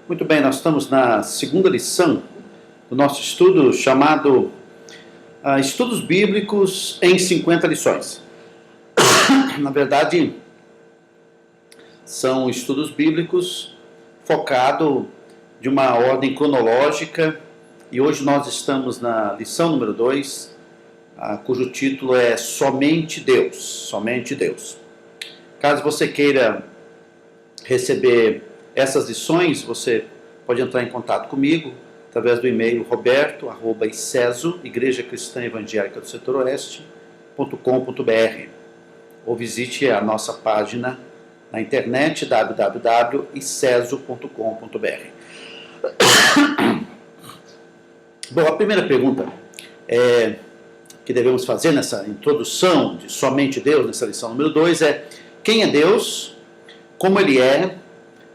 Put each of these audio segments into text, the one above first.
Muito bem, nós estamos na segunda lição do nosso estudo chamado Estudos Bíblicos em 50 lições. Na verdade, são estudos bíblicos focados de uma ordem cronológica e hoje nós estamos na lição número 2, cujo título é Somente Deus, Somente Deus. Caso você queira receber essas lições, você pode entrar em contato comigo através do e-mail roberto@iceso, Igreja Cristã Evangélica do Setor Oeste.com.br, ou visite a nossa página na internet www.iceso.com.br. Bom, a primeira pergunta que devemos fazer nessa introdução de Somente Deus, nessa lição número 2, é: quem é Deus, como Ele é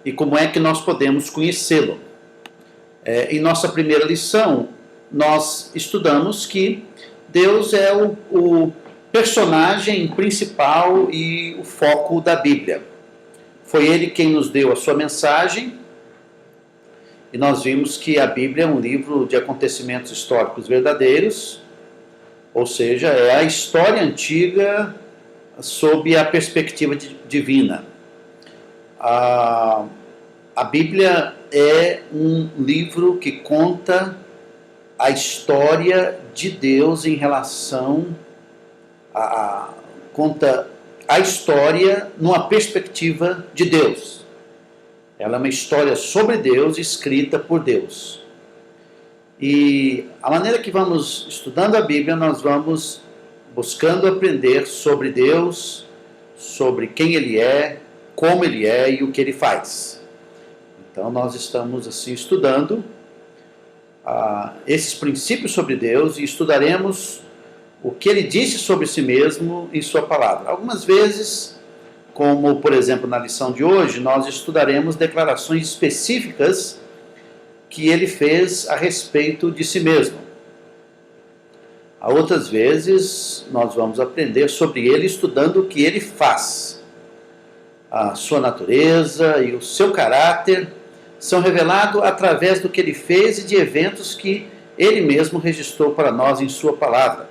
e como é que nós podemos conhecê-lo? Em nossa primeira lição, nós estudamos que Deus é o personagem principal e o foco da Bíblia. Foi Ele quem nos deu a sua mensagem, e nós vimos que a Bíblia é um livro de acontecimentos históricos verdadeiros, ou seja, é a história antiga sob a perspectiva divina. A Bíblia é um livro que conta a história de Deus em relação conta a história numa perspectiva de Deus. Ela é uma história sobre Deus, escrita por Deus. E a maneira que vamos estudando a Bíblia, nós vamos buscando aprender sobre Deus, sobre quem Ele é, como Ele é e o que Ele faz. Então nós estamos assim estudando esses princípios sobre Deus e estudaremos o que Ele disse sobre si mesmo em sua palavra. Algumas vezes, como por exemplo na lição de hoje, nós estudaremos declarações específicas que Ele fez a respeito de si mesmo. Outras vezes nós vamos aprender sobre Ele estudando o que Ele faz. A sua natureza e o seu caráter são revelados através do que Ele fez e de eventos que Ele mesmo registrou para nós em sua palavra.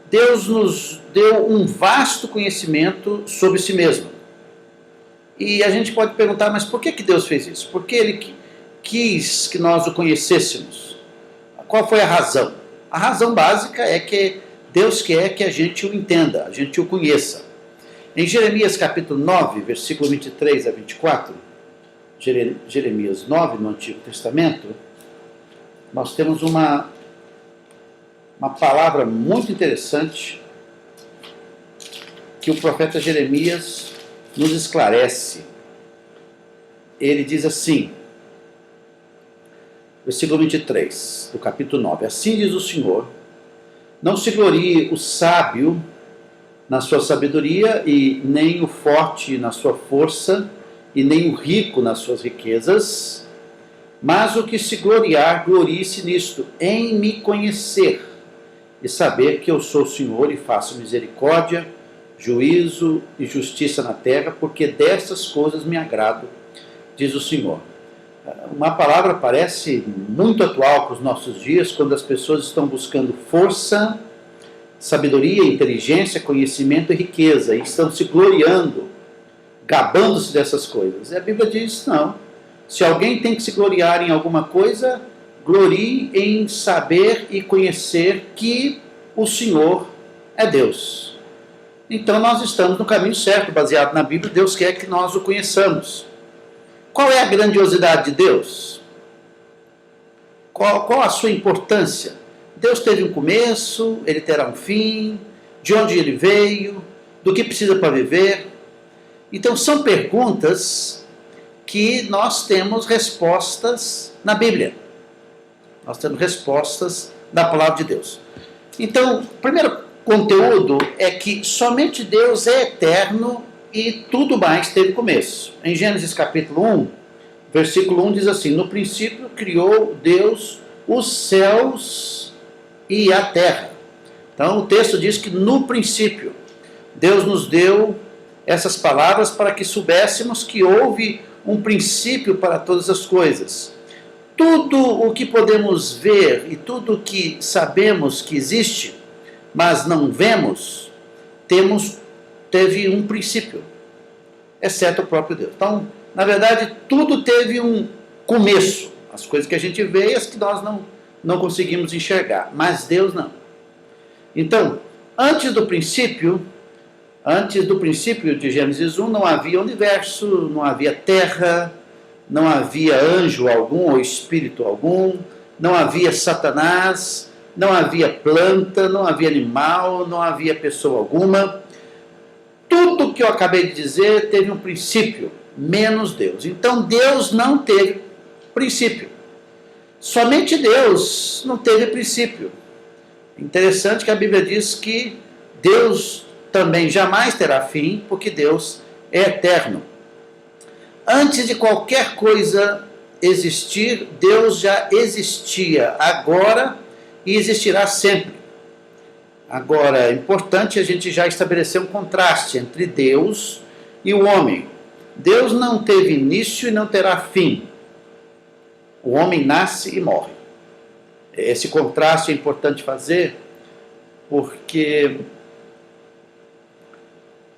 Deus nos deu um vasto conhecimento sobre si mesmo. E a gente pode perguntar, mas por que Deus fez isso? Por que Ele quis que nós o conhecêssemos? Qual foi a razão? A razão básica é que Deus quer que a gente o entenda, a gente o conheça. Em Jeremias capítulo 9, versículo 23 a 24, Jeremias 9, no Antigo Testamento, nós temos uma palavra muito interessante que o profeta Jeremias nos esclarece. Ele diz assim, versículo 23 do capítulo 9: assim diz o Senhor, não se glorie o sábio na sua sabedoria, e nem o forte na sua força, e nem o rico nas suas riquezas, mas o que se gloriar, glorie-se nisto, em me conhecer, e saber que eu sou o Senhor, e faço misericórdia, juízo e justiça na terra, porque dessas coisas me agrado, diz o Senhor. Uma palavra parece muito atual para os nossos dias, quando as pessoas estão buscando força, sabedoria, inteligência, conhecimento e riqueza, e estão se gloriando, gabando-se dessas coisas. E a Bíblia diz, não. Se alguém tem que se gloriar em alguma coisa, glorie em saber e conhecer que o Senhor é Deus. Então nós estamos no caminho certo, baseado na Bíblia. Deus quer que nós o conheçamos. Qual é a grandiosidade de Deus? Qual a sua importância? Deus teve um começo, Ele terá um fim, de onde Ele veio, do que precisa para viver. Então são perguntas que nós temos respostas na Bíblia. Nós temos respostas na palavra de Deus. Então, o primeiro conteúdo é que somente Deus é eterno e tudo mais teve começo. Em Gênesis capítulo 1, versículo 1 diz assim: no princípio criou Deus os céus e a terra. Então o texto diz que no princípio Deus nos deu essas palavras para que soubéssemos que houve um princípio para todas as coisas. Tudo o que podemos ver e tudo o que sabemos que existe, mas não vemos, teve um princípio, exceto o próprio Deus. Então, na verdade, tudo teve um começo. As coisas que a gente vê e as que nós não conseguimos enxergar, mas Deus não. Então, antes do princípio de Gênesis 1, não havia universo, não havia terra, não havia anjo algum ou espírito algum, não havia Satanás, não havia planta, não havia animal, não havia pessoa alguma. Tudo que eu acabei de dizer teve um princípio, menos Deus. Então Deus não teve princípio. Somente Deus não teve princípio. Interessante que a Bíblia diz que Deus também jamais terá fim, porque Deus é eterno. Antes de qualquer coisa existir, Deus já existia agora e existirá sempre. Agora, é importante a gente já estabelecer um contraste entre Deus e o homem. Deus não teve início e não terá fim. O homem nasce e morre. Esse contraste é importante fazer porque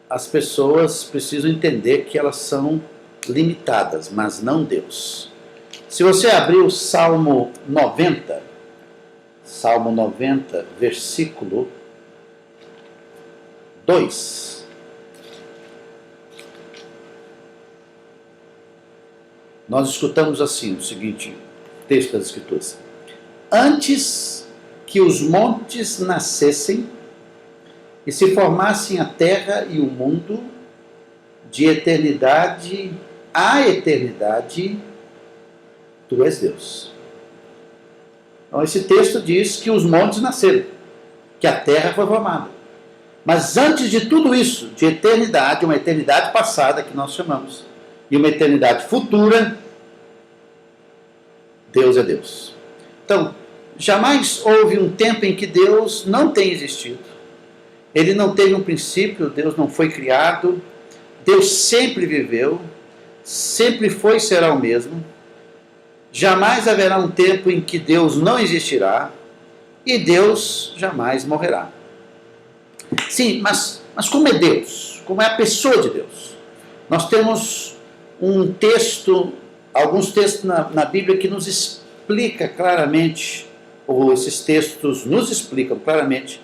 as pessoas precisam entender que elas são limitadas, mas não Deus. Se você abrir o Salmo 90, versículo 2. Nós escutamos assim o seguinte texto das Escrituras: antes que os montes nascessem e se formassem a terra e o mundo, de eternidade a eternidade, tu és Deus. Então esse texto diz que os montes nasceram, que a terra foi formada. Mas antes de tudo isso, de eternidade, uma eternidade passada que nós chamamos, e uma eternidade futura, Deus é Deus. Então, jamais houve um tempo em que Deus não tem existido. Ele não teve um princípio, Deus não foi criado, Deus sempre viveu, sempre foi e será o mesmo. Jamais haverá um tempo em que Deus não existirá e Deus jamais morrerá. Sim, mas como é Deus? Como é a pessoa de Deus? Nós temos um texto, alguns textos na Bíblia que nos explica claramente, ou esses textos nos explicam claramente,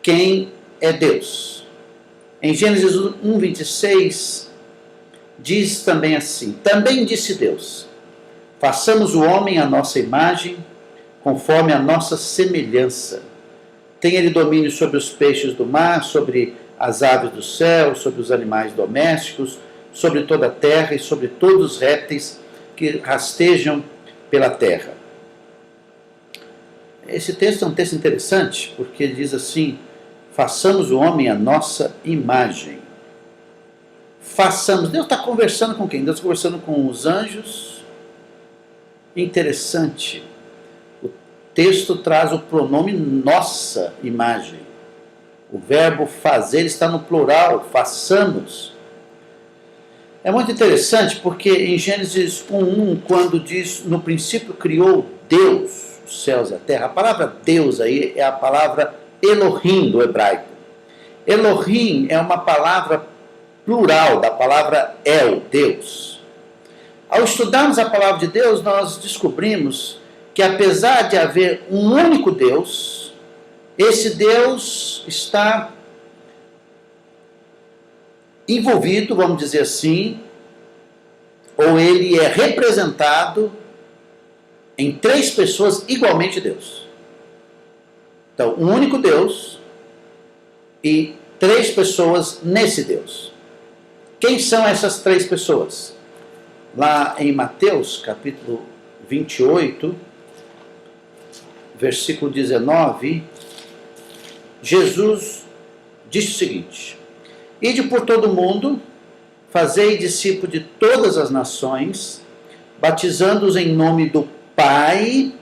quem é Deus. Em Gênesis 1, 26, diz também assim: também disse Deus, façamos o homem à nossa imagem, conforme a nossa semelhança. Tem ele domínio sobre os peixes do mar, sobre as aves do céu, sobre os animais domésticos, sobre toda a terra e sobre todos os répteis que rastejam pela terra. Esse texto é um texto interessante, porque ele diz assim: façamos o homem à nossa imagem. Façamos. Deus está conversando com quem? Deus está conversando com os anjos. Interessante. O texto traz o pronome nossa imagem. O verbo fazer está no plural, façamos. É muito interessante porque em Gênesis 1:1, quando diz no princípio criou Deus os céus e a terra, a palavra Deus aí é a palavra Elohim do hebraico. Elohim é uma palavra plural da palavra El, Deus. Ao estudarmos a palavra de Deus, nós descobrimos que apesar de haver um único Deus, esse Deus está envolvido, vamos dizer assim, ou ele é representado em três pessoas igualmente Deus. Então, um único Deus e três pessoas nesse Deus. Quem são essas três pessoas? Lá em Mateus, capítulo 28, versículo 19, Jesus disse o seguinte: ide por todo o mundo, fazei discípulos de todas as nações, batizando-os em nome do Pai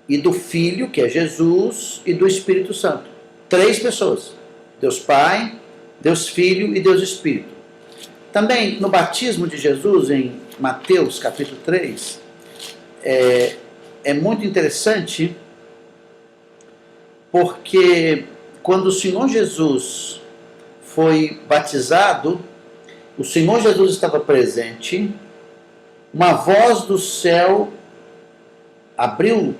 e do Filho, que é Jesus, e do Espírito Santo. Três pessoas: Deus Pai, Deus Filho e Deus Espírito. Também no batismo de Jesus, em Mateus capítulo 3, é muito interessante, porque quando o Senhor Jesus foi batizado, o Senhor Jesus estava presente, uma voz do céu abriu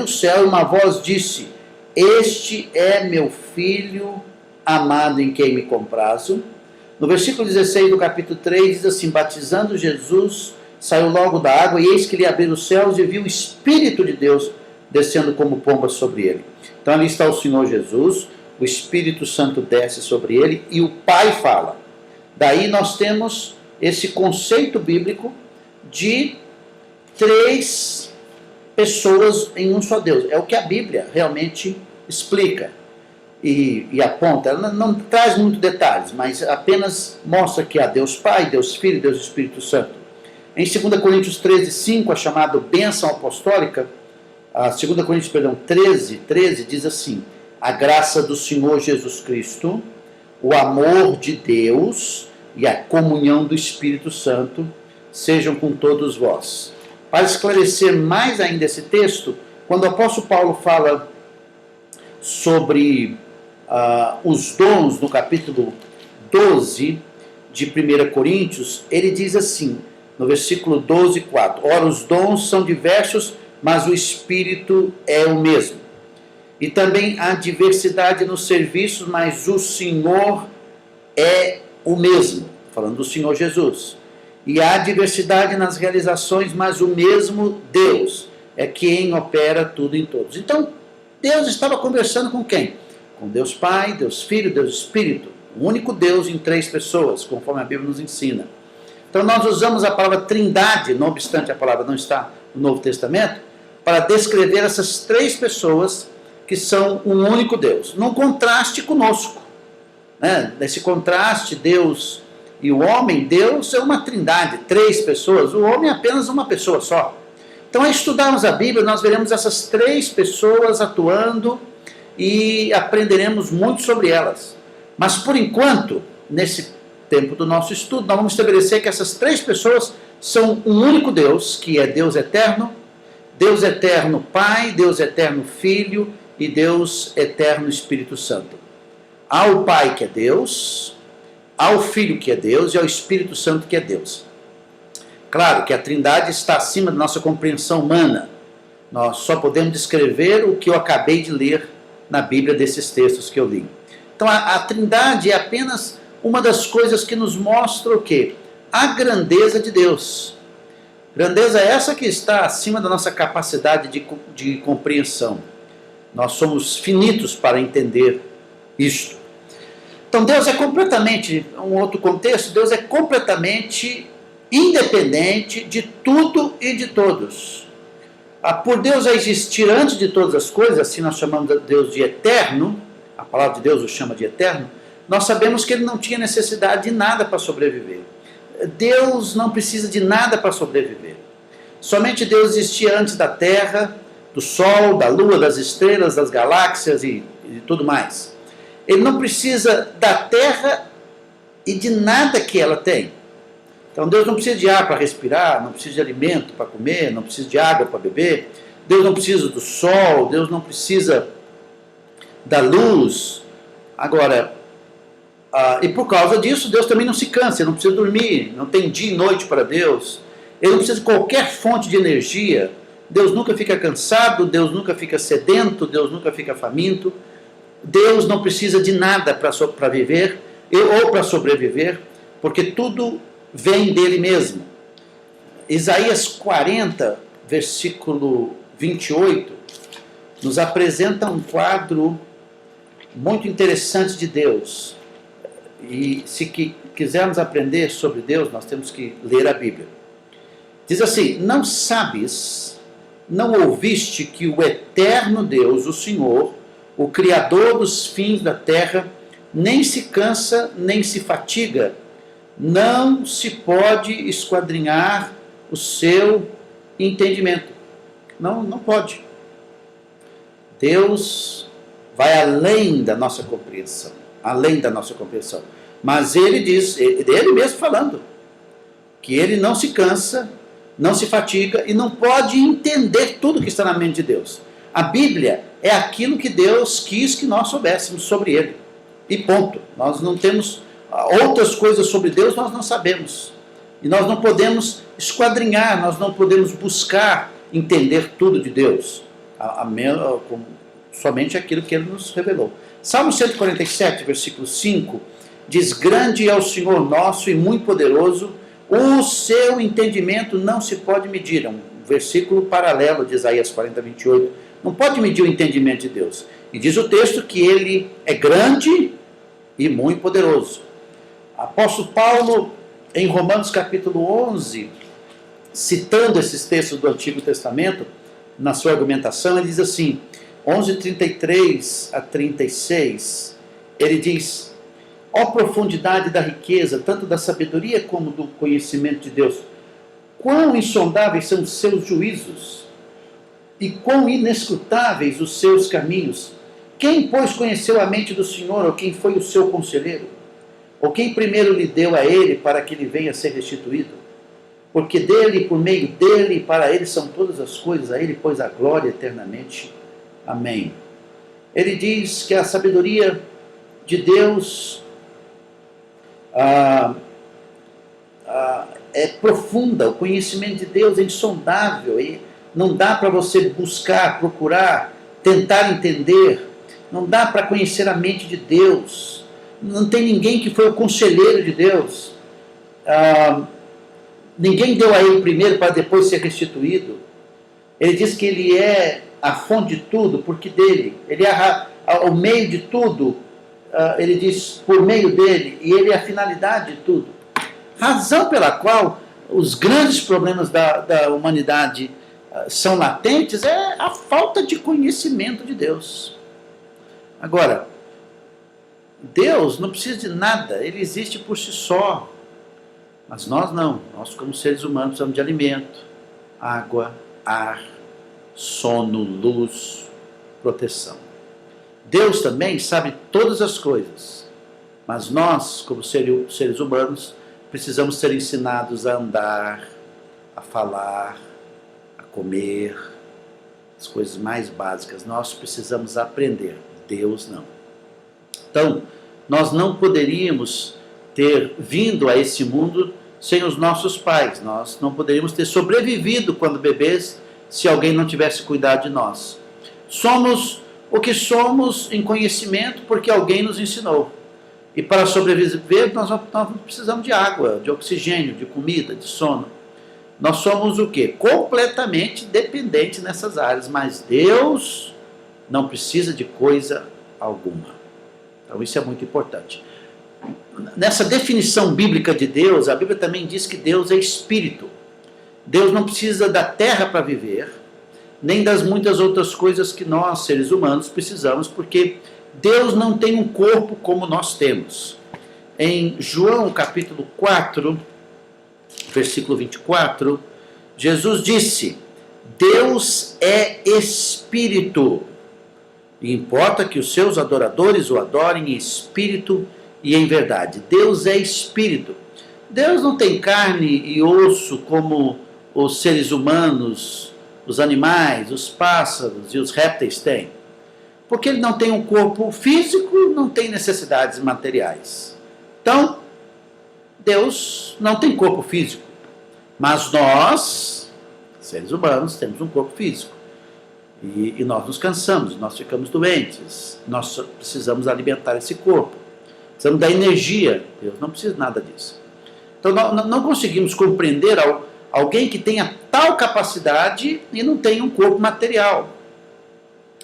o céu e uma voz disse: este é meu filho amado em quem me comprazo. No versículo 16 do capítulo 3 diz assim: batizando Jesus, saiu logo da água, e eis que lhe abriu os céus e viu o Espírito de Deus descendo como pomba sobre ele. Então ali está o Senhor Jesus, o Espírito Santo desce sobre ele e o Pai fala. Daí nós temos esse conceito bíblico de 3 pessoas em um só Deus. É o que a Bíblia realmente explica e aponta. Ela não traz muitos detalhes, mas apenas mostra que há Deus Pai, Deus Filho e Deus Espírito Santo. Em 2 Coríntios 13:5, a chamada bênção apostólica, a 2 Coríntios 13 diz assim: a graça do Senhor Jesus Cristo, o amor de Deus e a comunhão do Espírito Santo sejam com todos vós. Para esclarecer mais ainda esse texto, quando o apóstolo Paulo fala sobre os dons no capítulo 12 de 1 Coríntios, ele diz assim, no versículo 12:4: ora, os dons são diversos, mas o Espírito é o mesmo. E também há diversidade nos serviços, mas o Senhor é o mesmo, falando do Senhor Jesus. E há diversidade nas realizações, mas o mesmo Deus é quem opera tudo em todos. Então, Deus estava conversando com quem? Com Deus Pai, Deus Filho, Deus Espírito. O único Deus em 3 pessoas, conforme a Bíblia nos ensina. Então nós usamos a palavra trindade, não obstante a palavra não está no Novo Testamento, para descrever essas 3 pessoas que são um único Deus. Num contraste conosco. Nesse contraste, Deus e o homem, Deus é uma trindade, 3 pessoas, o homem é apenas uma pessoa só. Então, ao estudarmos a Bíblia, nós veremos essas 3 pessoas atuando e aprenderemos muito sobre elas. Mas, por enquanto, nesse tempo do nosso estudo, nós vamos estabelecer que essas 3 pessoas são um único Deus, que é Deus eterno Pai, Deus eterno Filho e Deus eterno Espírito Santo. Há o Pai que é Deus, há o Filho que é Deus e há o Espírito Santo que é Deus. Claro que a Trindade está acima da nossa compreensão humana. Nós só podemos descrever o que eu acabei de ler na Bíblia desses textos que eu li. Então a Trindade é apenas uma das coisas que nos mostra o quê? A grandeza de Deus. Grandeza essa que está acima da nossa capacidade de compreensão. Nós somos finitos para entender isto. Então Deus é completamente, um outro contexto, Deus é completamente independente de tudo e de todos. Por Deus já existir antes de todas as coisas, assim nós chamamos Deus de eterno, a palavra de Deus o chama de eterno, nós sabemos que ele não tinha necessidade de nada para sobreviver. Deus não precisa de nada para sobreviver. Somente Deus existia antes da terra, do sol, da lua, das estrelas, das galáxias e tudo mais. Ele não precisa da terra e de nada que ela tem. Então Deus não precisa de ar para respirar, não precisa de alimento para comer, não precisa de água para beber. Deus não precisa do sol, Deus não precisa da luz. Agora, e por causa disso, Deus também não se cansa, ele não precisa dormir, não tem dia e noite para Deus. Ele não precisa de qualquer fonte de energia. Deus nunca fica cansado, Deus nunca fica sedento, Deus nunca fica faminto. Deus não precisa de nada para viver ou para sobreviver, porque tudo vem dele mesmo. Isaías 40, versículo 28, nos apresenta um quadro muito interessante de Deus. E se quisermos aprender sobre Deus, nós temos que ler a Bíblia. Diz assim: não sabes, não ouviste que o eterno Deus, o Senhor, o Criador dos fins da terra, nem se cansa, nem se fatiga, não se pode esquadrinhar o seu entendimento. Não pode. Deus vai além da nossa compreensão. Além da nossa compreensão. Mas ele diz, ele mesmo falando, que ele não se cansa, não se fatiga e não pode entender tudo que está na mente de Deus. A Bíblia é aquilo que Deus quis que nós soubéssemos sobre ele. E ponto. Nós não temos outras coisas sobre Deus, nós não sabemos. E nós não podemos esquadrinhar, nós não podemos buscar entender tudo de Deus. Somente aquilo que ele nos revelou. Salmo 147, versículo 5, diz: grande é o Senhor nosso e muito poderoso, o seu entendimento não se pode medir. É um versículo paralelo de Isaías 40, 28. Não pode medir o entendimento de Deus. E diz o texto que ele é grande e muito poderoso. Apóstolo Paulo, em Romanos capítulo 11, citando esses textos do Antigo Testamento, na sua argumentação, ele diz assim, 11:33 a 36, ele diz: ó profundidade da riqueza, tanto da sabedoria como do conhecimento de Deus, quão insondáveis são os seus juízos, e quão inescrutáveis os seus caminhos. Quem, pois, conheceu a mente do Senhor, ou quem foi o seu conselheiro? Ou quem primeiro lhe deu a ele para que ele venha a ser restituído? Porque dele, por meio dele, e para ele são todas as coisas, a ele, pois, a glória eternamente. Amém. Ele diz que a sabedoria de Deus é profunda, o conhecimento de Deus é insondável, e não dá para você buscar, procurar, tentar entender, não dá para conhecer a mente de Deus, não tem ninguém que foi o conselheiro de Deus, ninguém deu a ele primeiro para depois ser restituído. Ele diz que ele é a fonte de tudo, porque dele, ele é o meio de tudo, ele diz por meio dele, e ele é a finalidade de tudo. Razão pela qual os grandes problemas da humanidade são latentes é a falta de conhecimento de Deus. Agora, Deus não precisa de nada, ele existe por si só. Mas nós não, nós como seres humanos precisamos de alimento, água, ar, sono, luz, proteção. Deus também sabe todas as coisas, mas nós, como seres humanos, precisamos ser ensinados a andar, a falar, a comer, as coisas mais básicas. Nós precisamos aprender, Deus não. Então, nós não poderíamos ter vindo a esse mundo sem os nossos pais. Nós não poderíamos ter sobrevivido quando bebês se alguém não tivesse cuidado de nós. Somos o que somos em conhecimento porque alguém nos ensinou. E para sobreviver nós precisamos de água, de oxigênio, de comida, de sono. Nós somos o quê? Completamente dependentes nessas áreas, mas Deus não precisa de coisa alguma. Então isso é muito importante. Nessa definição bíblica de Deus, a Bíblia também diz que Deus é espírito. Deus não precisa da terra para viver, nem das muitas outras coisas que nós, seres humanos, precisamos, porque Deus não tem um corpo como nós temos. Em João capítulo 4, versículo 24, Jesus disse: Deus é espírito, e importa que os seus adoradores o adorem em espírito e em verdade. Deus é espírito. Deus não tem carne e osso como os seres humanos, os animais, os pássaros e os répteis têm. Porque ele não tem um corpo físico, não tem necessidades materiais. Então, Deus não tem corpo físico. Mas nós, seres humanos, temos um corpo físico. E nós nos cansamos, nós ficamos doentes, nós precisamos alimentar esse corpo. Precisamos da energia. Deus não precisa de nada disso. Então, não conseguimos compreender alguém que tenha tal capacidade e não tenha um corpo material.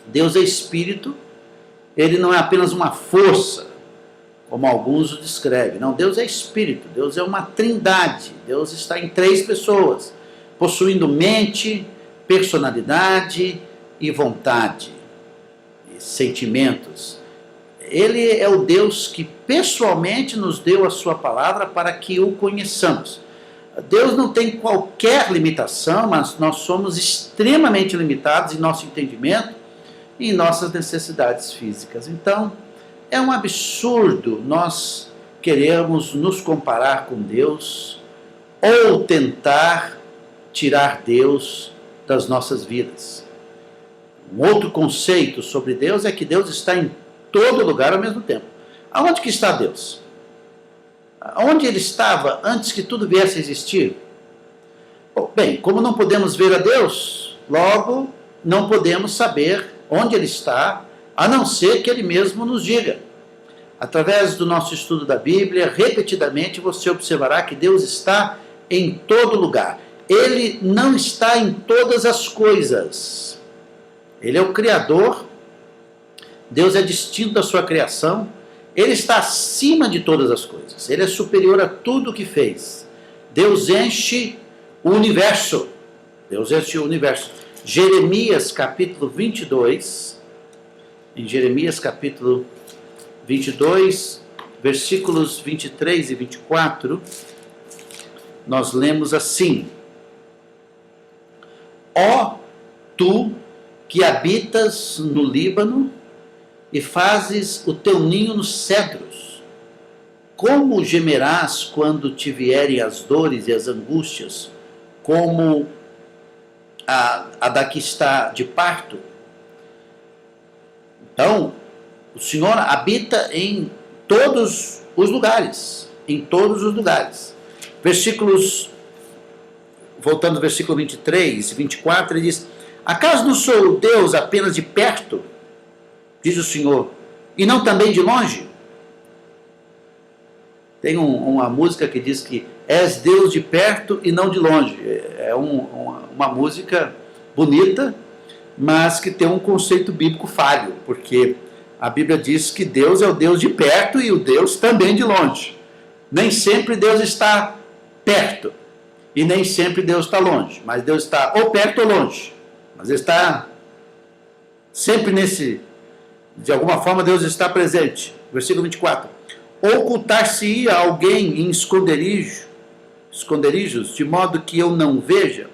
Deus é espírito, ele não é apenas uma força, como alguns o descrevem. Não, Deus é espírito, Deus é uma trindade, Deus está em 3 pessoas, possuindo mente, personalidade e vontade, e sentimentos. Ele é o Deus que pessoalmente nos deu a sua palavra para que o conheçamos. Deus não tem qualquer limitação, mas nós somos extremamente limitados em nosso entendimento e em nossas necessidades físicas. Então, é um absurdo nós queremos nos comparar com Deus ou tentar tirar Deus das nossas vidas. Um outro conceito sobre Deus é que Deus está em todo lugar ao mesmo tempo. Aonde que está Deus? Onde ele estava antes que tudo viesse a existir? Bem, como não podemos ver a Deus, logo não podemos saber onde ele está, a não ser que ele mesmo nos diga. Através do nosso estudo da Bíblia, repetidamente você observará que Deus está em todo lugar. Ele não está em todas as coisas. Ele é o Criador, Deus é distinto da sua criação, ele está acima de todas as coisas, ele é superior a tudo o que fez. Deus enche o universo, Deus enche o universo. Jeremias capítulo 22, em Jeremias capítulo 22, versículos 23 e 24, nós lemos assim: Ó tu que habitas no Líbano e fazes o teu ninho nos cedros, como gemerás quando te vierem as dores e as angústias, como a da que está de parto? Então, o Senhor habita em todos os lugares, em todos os lugares. Versículos, voltando ao versículo 23 e 24, ele diz: acaso não sou Deus apenas de perto, diz o Senhor, e não também de longe? Tem uma música que diz que és Deus de perto e não de longe. É uma música bonita, mas que tem um conceito bíblico falho, porque a Bíblia diz que Deus é o Deus de perto e o Deus também de longe. Nem sempre Deus está perto e nem sempre Deus está longe, mas Deus está ou perto ou longe, mas Ele está sempre nesse, de alguma forma Deus está presente. Versículo 24: ocultar-se-ia alguém em esconderijos, de modo que eu não veja,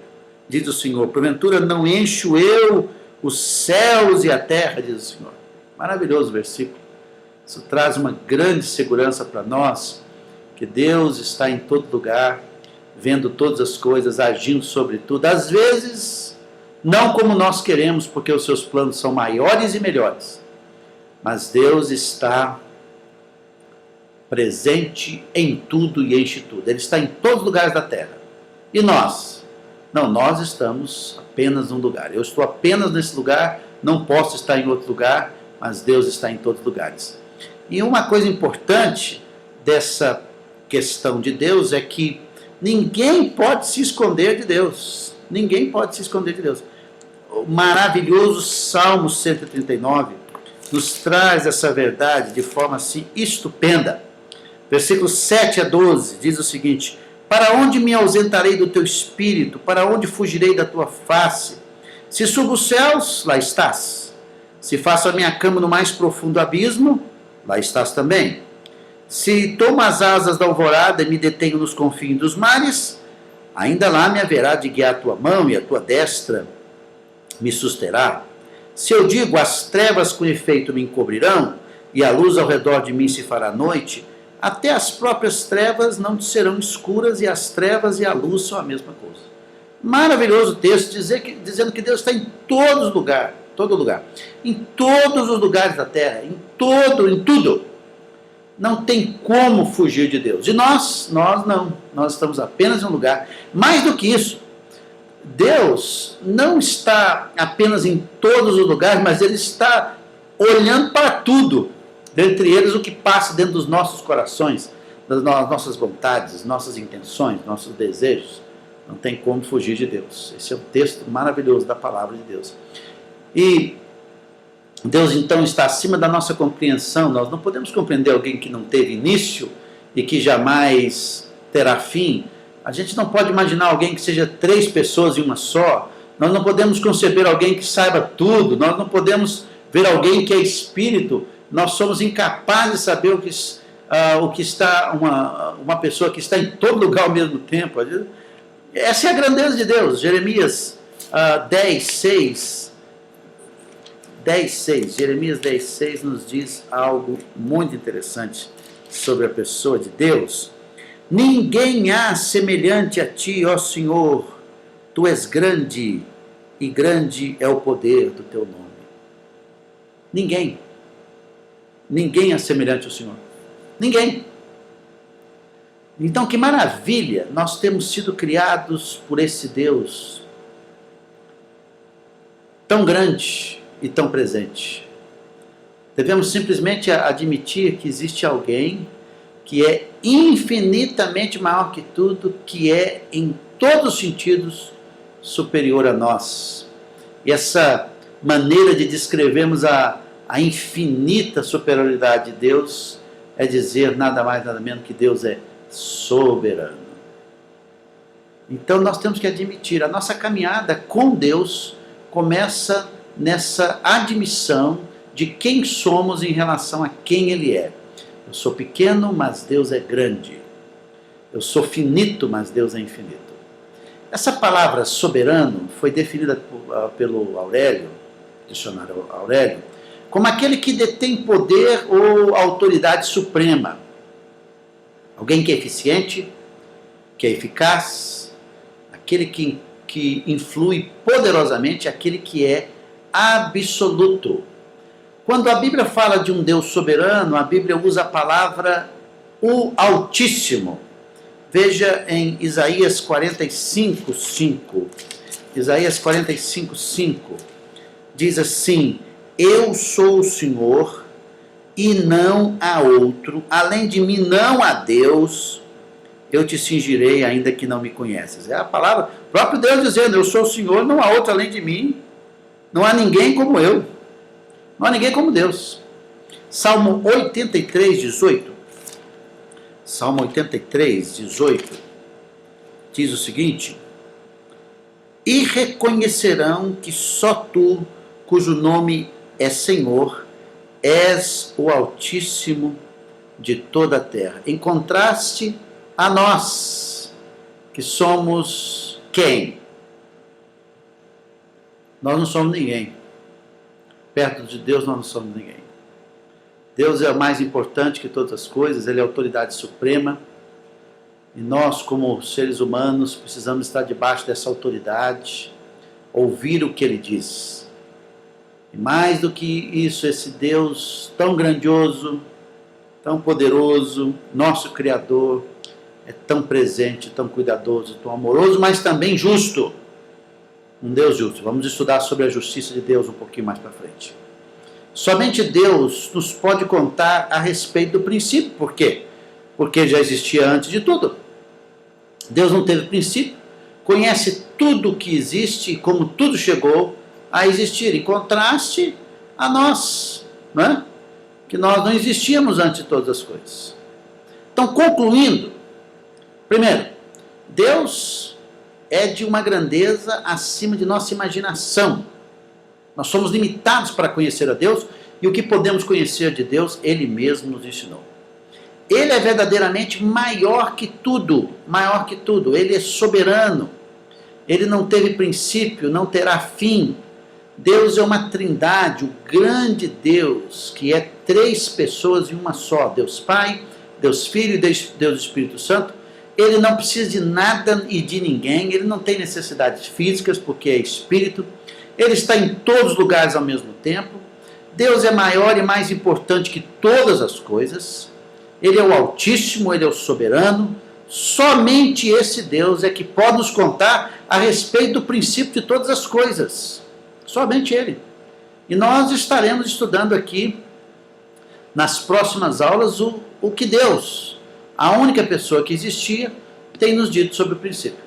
diz o Senhor, porventura não encho eu os céus e a terra, diz o Senhor. Maravilhoso versículo. Isso traz uma grande segurança para nós, que Deus está em todo lugar, vendo todas as coisas, agindo sobre tudo. Às vezes, não como nós queremos, porque os seus planos são maiores e melhores, mas Deus está presente em tudo e enche tudo. Ele está em todos os lugares da terra. E nós? Não, nós estamos apenas num lugar. Eu estou apenas nesse lugar, não posso estar em outro lugar, mas Deus está em todos os lugares. E uma coisa importante dessa questão de Deus é que ninguém pode se esconder de Deus. Ninguém pode se esconder de Deus. O maravilhoso Salmo 139 nos traz essa verdade de forma assim estupenda. Versículos 7 a 12 diz o seguinte: para onde me ausentarei do teu espírito? Para onde fugirei da tua face? Se subo os céus, lá estás. Se faço a minha cama no mais profundo abismo, lá estás também. Se tomo as asas da alvorada e me detenho nos confins dos mares, ainda lá me haverá de guiar a tua mão e a tua destra me susterá. Se eu digo, as trevas com efeito me encobrirão, e a luz ao redor de mim se fará noite, até as próprias trevas não te serão escuras, e as trevas e a luz são a mesma coisa. Maravilhoso texto, dizendo que Deus está em todos os lugares, todo lugar, em todos os lugares da terra, em tudo. Não tem como fugir de Deus. E nós não, nós estamos apenas em um lugar. Mais do que isso, Deus não está apenas em todos os lugares, mas Ele está olhando para tudo, dentre eles o que passa dentro dos nossos corações, das nossas vontades, nossas intenções, nossos desejos. Não tem como fugir de Deus. Esse é um texto maravilhoso da palavra de Deus. E Deus então está acima da nossa compreensão. Nós não podemos compreender alguém que não teve início e que jamais terá fim. A gente não pode imaginar alguém que seja 3 pessoas em uma só. Nós não podemos conceber alguém que saiba tudo. Nós não podemos ver alguém que é espírito. Nós somos incapazes de saber o que está, uma pessoa que está em todo lugar ao mesmo tempo. Essa é a grandeza de Deus. Jeremias 10:6. Jeremias 10:6 nos diz algo muito interessante. sobre a pessoa de Deus. Ninguém há semelhante a ti, ó Senhor, tu és grande, e grande é o poder do teu nome. Ninguém é semelhante ao Senhor. Ninguém. Então, que maravilha, nós temos sido criados por esse Deus tão grande e tão presente. Devemos simplesmente admitir que existe alguém que é infinitamente maior que tudo, que é em todos os sentidos superior a nós. E essa maneira de descrevermos a infinita superioridade de Deus é dizer nada mais nada menos que Deus é soberano. Então nós temos que admitir, a nossa caminhada com Deus começa nessa admissão de quem somos em relação a quem Ele é. Eu sou pequeno, mas Deus é grande. Eu sou finito, mas Deus é infinito. Essa palavra soberano foi definida pelo Aurélio, dicionário Aurélio, como aquele que detém poder ou autoridade suprema. Alguém que é eficiente, que é eficaz, aquele que influi poderosamente, aquele que é absoluto. Quando a Bíblia fala de um Deus soberano, a Bíblia usa a palavra o Altíssimo. Veja em Isaías 45:5. Isaías 45:5 diz assim: eu sou o Senhor e não há outro, além de mim não há Deus, eu te cingirei ainda que não me conheces. É a palavra, o próprio Deus dizendo, eu sou o Senhor, não há outro além de mim, não há ninguém como eu, não há ninguém como Deus. Salmo 83:18. Salmo 83:18 diz o seguinte: e reconhecerão que só tu, cujo nome é Senhor, és o Altíssimo de toda a terra. Em contraste a nós, que somos quem? Nós não somos ninguém. Perto de Deus nós não somos ninguém. Deus é o mais importante que todas as coisas, Ele é a autoridade suprema, e nós, como seres humanos, precisamos estar debaixo dessa autoridade, ouvir o que Ele diz. E mais do que isso, esse Deus tão grandioso, tão poderoso, nosso Criador, é tão presente, tão cuidadoso, tão amoroso, mas também justo. Um Deus justo. Vamos estudar sobre a justiça de Deus um pouquinho mais para frente. Somente Deus nos pode contar a respeito do princípio. Por quê? Porque já existia antes de tudo. Deus não teve princípio, conhece tudo o que existe e como tudo chegou a existir, em contraste a nós, não é? Que nós não existíamos antes de todas as coisas. Então, concluindo, primeiro, Deus é de uma grandeza acima de nossa imaginação. Nós somos limitados para conhecer a Deus, e o que podemos conhecer de Deus, Ele mesmo nos ensinou. Ele é verdadeiramente maior que tudo, Ele é soberano, Ele não teve princípio, não terá fim. Deus é uma trindade, o grande Deus, que é três pessoas em uma só, Deus Pai, Deus Filho e Deus Espírito Santo. Ele não precisa de nada e de ninguém, Ele não tem necessidades físicas, porque é Espírito. Ele está em todos os lugares ao mesmo tempo. Deus é maior e mais importante que todas as coisas. Ele é o Altíssimo, Ele é o Soberano. Somente esse Deus é que pode nos contar a respeito do princípio de todas as coisas. Somente Ele. E nós estaremos estudando aqui, nas próximas aulas, o que Deus, a única pessoa que existia, tem nos dito sobre o princípio.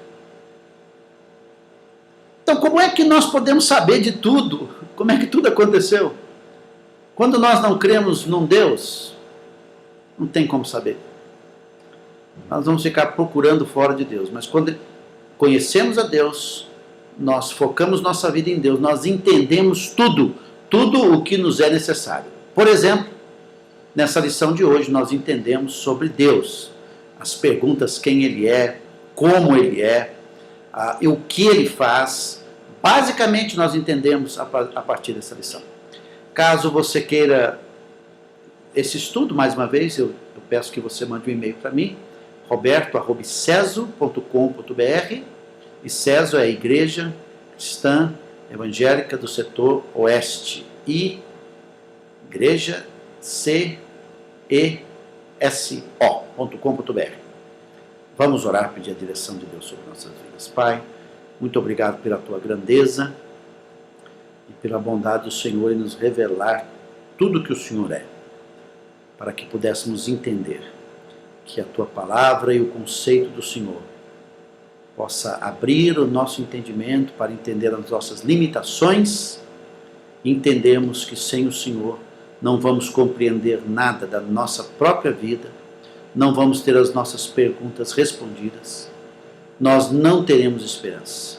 Então, como é que nós podemos saber de tudo? Como é que tudo aconteceu? Quando nós não cremos num Deus, não tem como saber. Nós vamos ficar procurando fora de Deus. Mas quando conhecemos a Deus, nós focamos nossa vida em Deus, nós entendemos tudo o que nos é necessário. Por exemplo, nessa lição de hoje, nós entendemos sobre Deus. As perguntas, quem Ele é, como Ele é, e o que Ele faz. Basicamente, nós entendemos a partir dessa lição. Caso você queira esse estudo, mais uma vez, eu peço que você mande um e-mail para mim, roberto@ceso.com.br, e Ceso é a Igreja Cristã Evangélica do Setor Oeste, e Igreja ceso.com.br. Vamos orar, pedir a direção de Deus sobre nossas vidas. Pai, muito obrigado pela tua grandeza e pela bondade do Senhor em nos revelar tudo que o Senhor é, para que pudéssemos entender que a tua palavra e o conceito do Senhor possa abrir o nosso entendimento para entender as nossas limitações. Entendemos que sem o Senhor não vamos compreender nada da nossa própria vida, não vamos ter as nossas perguntas respondidas, nós não teremos esperança.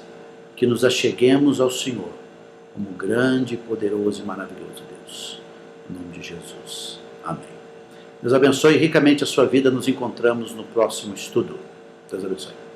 Que nos acheguemos ao Senhor como grande, poderoso e maravilhoso Deus. Em nome de Jesus. Amém. Deus abençoe ricamente a sua vida. Nos encontramos no próximo estudo. Deus abençoe.